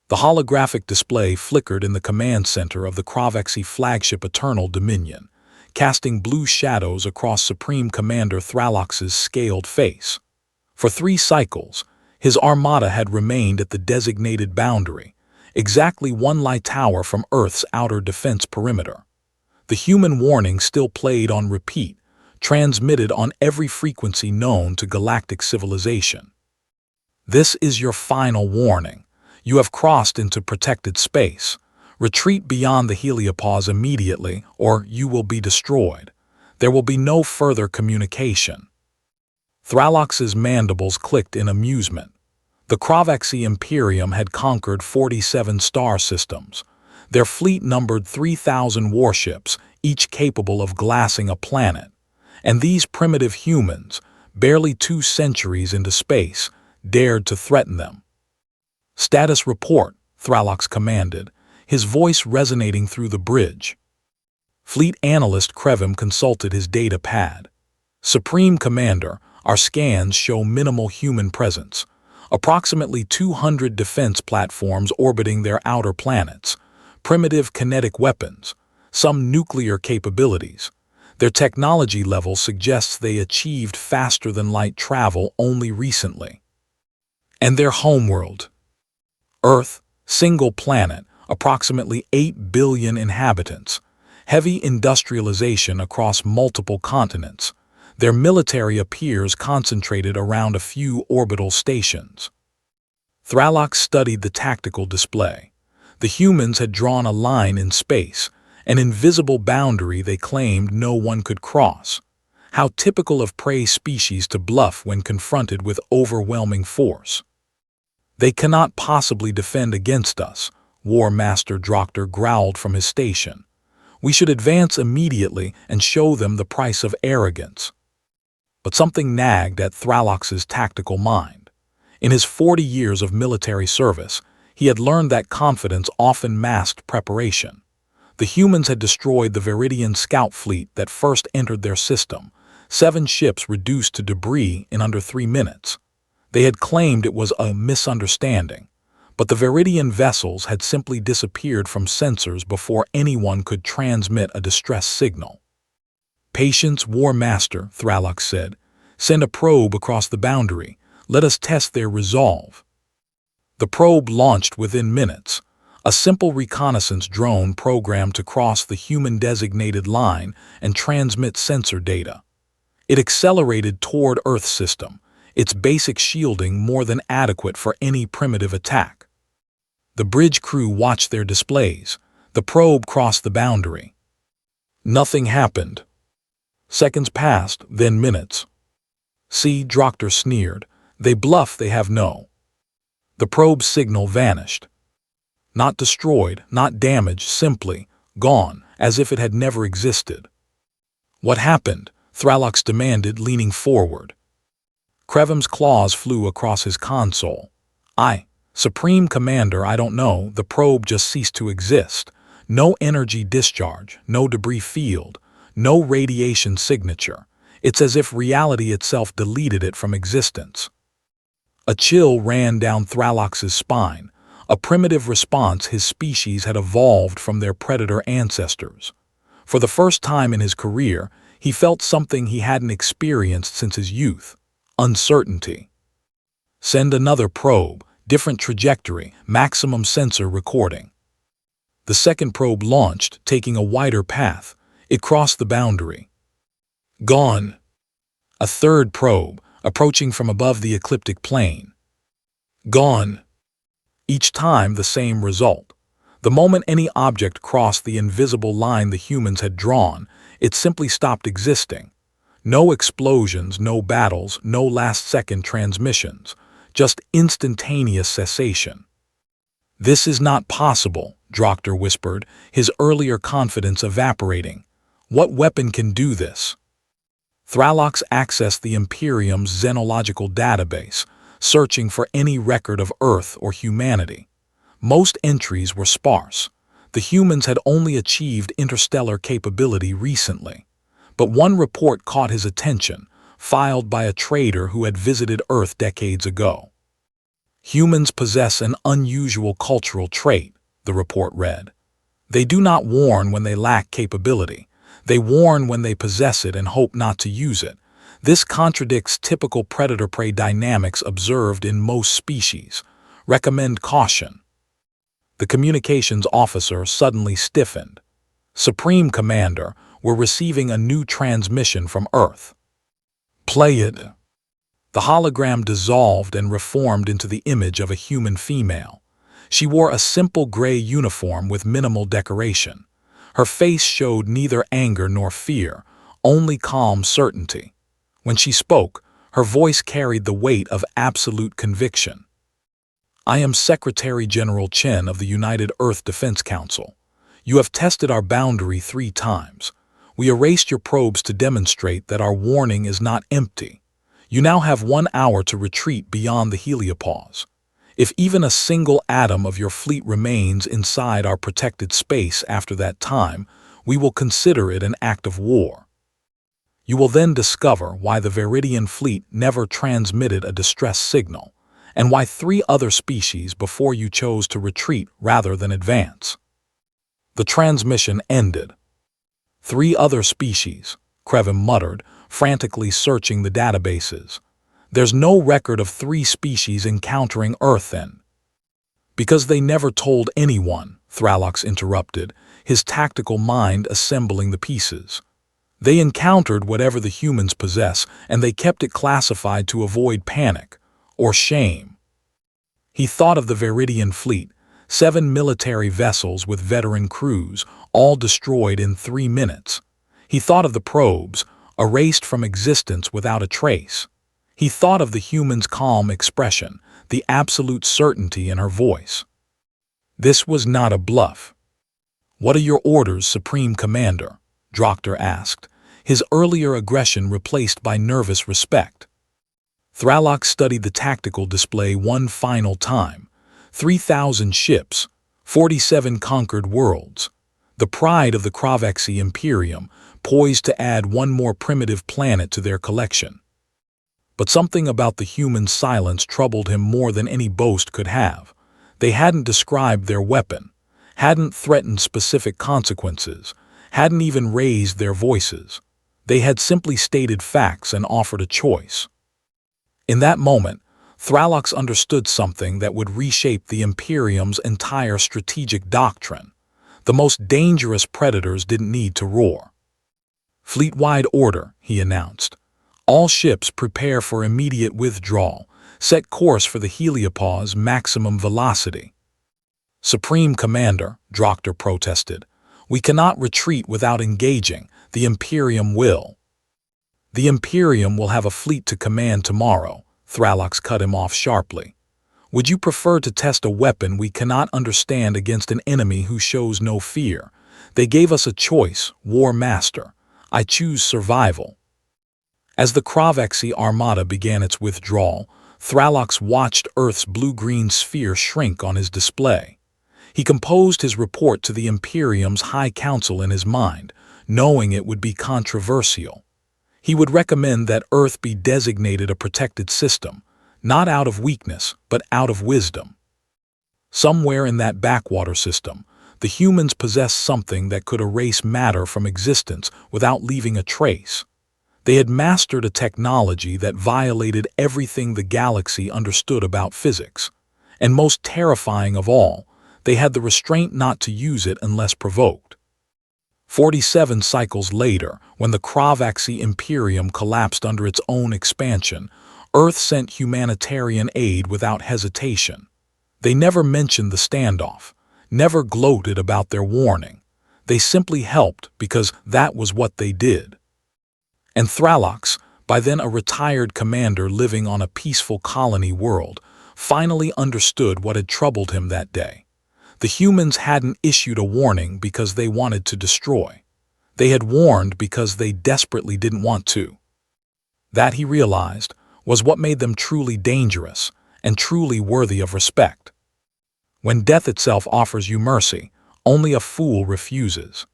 The holographic display flickered in the command center of the Kravexi flagship Eternal Dominion, casting blue shadows across Supreme Commander Thralox's scaled face. For 3 cycles, his armada had remained at the designated boundary, exactly 1 light tower from Earth's outer defense perimeter. The human warning still played on repeat, transmitted on every frequency known to galactic civilization. This is your final warning. You have crossed into protected space. Retreat beyond the heliopause immediately, or you will be destroyed. There will be no further communication. Thralox's mandibles clicked in amusement. The Kravexi Imperium had conquered 47 star systems. Their fleet numbered 3,000 warships, each capable of glassing a planet. And these primitive humans, barely 2 centuries into space, dared to threaten them. "Status report," Thralox commanded, his voice resonating through the bridge. Fleet analyst Krevim consulted his data pad. "Supreme Commander, our scans show minimal human presence. Approximately 200 defense platforms orbiting their outer planets. Primitive kinetic weapons. Some nuclear capabilities. Their technology level suggests they achieved faster-than-light travel only recently. And their homeworld. Earth, single planet, approximately 8 billion inhabitants. Heavy industrialization across multiple continents. Their military appears concentrated around a few orbital stations." Thralox studied the tactical display. The humans had drawn a line in space, an invisible boundary they claimed no one could cross. How typical of prey species to bluff when confronted with overwhelming force. "They cannot possibly defend against us," War Master Droctor growled from his station. "We should advance immediately and show them the price of arrogance." But something nagged at Thralox's tactical mind. In his 40 years of military service, he had learned that confidence often masked preparation. The humans had destroyed the Viridian scout fleet that first entered their system, 7 ships reduced to debris in under 3 minutes. They had claimed it was a misunderstanding, but the Viridian vessels had simply disappeared from sensors before anyone could transmit a distress signal. "Patience, War Master," Thralox said. "Send a probe across the boundary. Let us test their resolve." The probe launched within minutes, a simple reconnaissance drone programmed to cross the human-designated line and transmit sensor data. It accelerated toward Earth's system, its basic shielding more than adequate for any primitive attack. The bridge crew watched their displays. The probe crossed the boundary. Nothing happened. Seconds passed, then minutes. "See," Droctor sneered, "they bluff, they have no." The probe's signal vanished. Not destroyed, not damaged, simply gone, as if it had never existed. "What happened?" Thralox demanded, leaning forward. Krevim's claws flew across his console. Supreme Commander, I don't know. The probe just ceased to exist. No energy discharge, no debris field, no radiation signature. It's as if reality itself deleted it from existence." A chill ran down Thralox's spine, a primitive response his species had evolved from their predator ancestors. For the first time in his career, he felt something he hadn't experienced since his youth: uncertainty. "Send another probe, different trajectory, maximum sensor recording." The second probe launched, taking a wider path. It crossed the boundary. Gone. A third probe, approaching from above the ecliptic plane. Gone. Each time the same result. The moment any object crossed the invisible line the humans had drawn, it simply stopped existing. No explosions, no battles, no last-second transmissions, just instantaneous cessation. "This is not possible," Droctor whispered, his earlier confidence evaporating. "What weapon can do this?" Thralox accessed the Imperium's xenological database, searching for any record of Earth or humanity. Most entries were sparse. The humans had only achieved interstellar capability recently. But one report caught his attention, filed by a trader who had visited Earth decades ago. Humans possess an unusual cultural trait, the report read. They do not warn when they lack capability. They warn when they possess it and hope not to use it. This contradicts typical predator-prey dynamics observed in most species. Recommend caution. The communications officer suddenly stiffened. Supreme Commander, we're receiving a new transmission from Earth. Play it. The hologram dissolved and reformed into the image of a human female. She wore a simple gray uniform with minimal decoration. Her face showed neither anger nor fear, only calm certainty. When she spoke, her voice carried the weight of absolute conviction. I am Secretary General Chen of the United Earth Defense Council. You have tested our boundary 3 times. We erased your probes to demonstrate that our warning is not empty. You now have 1 hour to retreat beyond the heliopause. If even a single atom of your fleet remains inside our protected space after that time, we will consider it an act of war. You will then discover why the Veridian fleet never transmitted a distress signal, and why 3 other species before you chose to retreat rather than advance. The transmission ended. 3 other species, Krevin muttered, frantically searching the databases. There's no record of 3 species encountering Earth then. Because they never told anyone, Thralox interrupted, his tactical mind assembling the pieces. They encountered whatever the humans possess, and they kept it classified to avoid panic or shame. He thought of the Veridian fleet, 7 military vessels with veteran crews, all destroyed in 3 minutes. He thought of the probes, erased from existence without a trace. He thought of the human's calm expression, the absolute certainty in her voice. This was not a bluff. What are your orders, Supreme Commander? Droctor asked, his earlier aggression replaced by nervous respect. Thralox studied the tactical display one final time. 3,000 ships, 47 conquered worlds. The pride of the Kravexi Imperium, poised to add 1 more primitive planet to their collection. But something about the human's silence troubled him more than any boast could have. They hadn't described their weapon, hadn't threatened specific consequences, hadn't even raised their voices. They had simply stated facts and offered a choice. In that moment, Thralox understood something that would reshape the Imperium's entire strategic doctrine. The most dangerous predators didn't need to roar. Fleet-wide order, he announced. All ships prepare for immediate withdrawal. Set course for the heliopause maximum velocity. Supreme Commander, Droctor protested. We cannot retreat without engaging. The Imperium will. The Imperium will have a fleet to command tomorrow, Thralox cut him off sharply. Would you prefer to test a weapon we cannot understand against an enemy who shows no fear? They gave us a choice, War Master. I choose survival. As the Kravexi Armada began its withdrawal, Thralox watched Earth's blue-green sphere shrink on his display. He composed his report to the Imperium's High Council in his mind, knowing it would be controversial. He would recommend that Earth be designated a protected system, not out of weakness, but out of wisdom. Somewhere in that backwater system, the humans possessed something that could erase matter from existence without leaving a trace. They had mastered a technology that violated everything the galaxy understood about physics. And most terrifying of all, they had the restraint not to use it unless provoked. 47 cycles later, when the Kravexi Imperium collapsed under its own expansion, Earth sent humanitarian aid without hesitation. They never mentioned the standoff, never gloated about their warning. They simply helped because that was what they did. And Thralox, by then a retired commander living on a peaceful colony world, finally understood what had troubled him that day. The humans hadn't issued a warning because they wanted to destroy. They had warned because they desperately didn't want to. That, he realized, was what made them truly dangerous and truly worthy of respect. When death itself offers you mercy, only a fool refuses.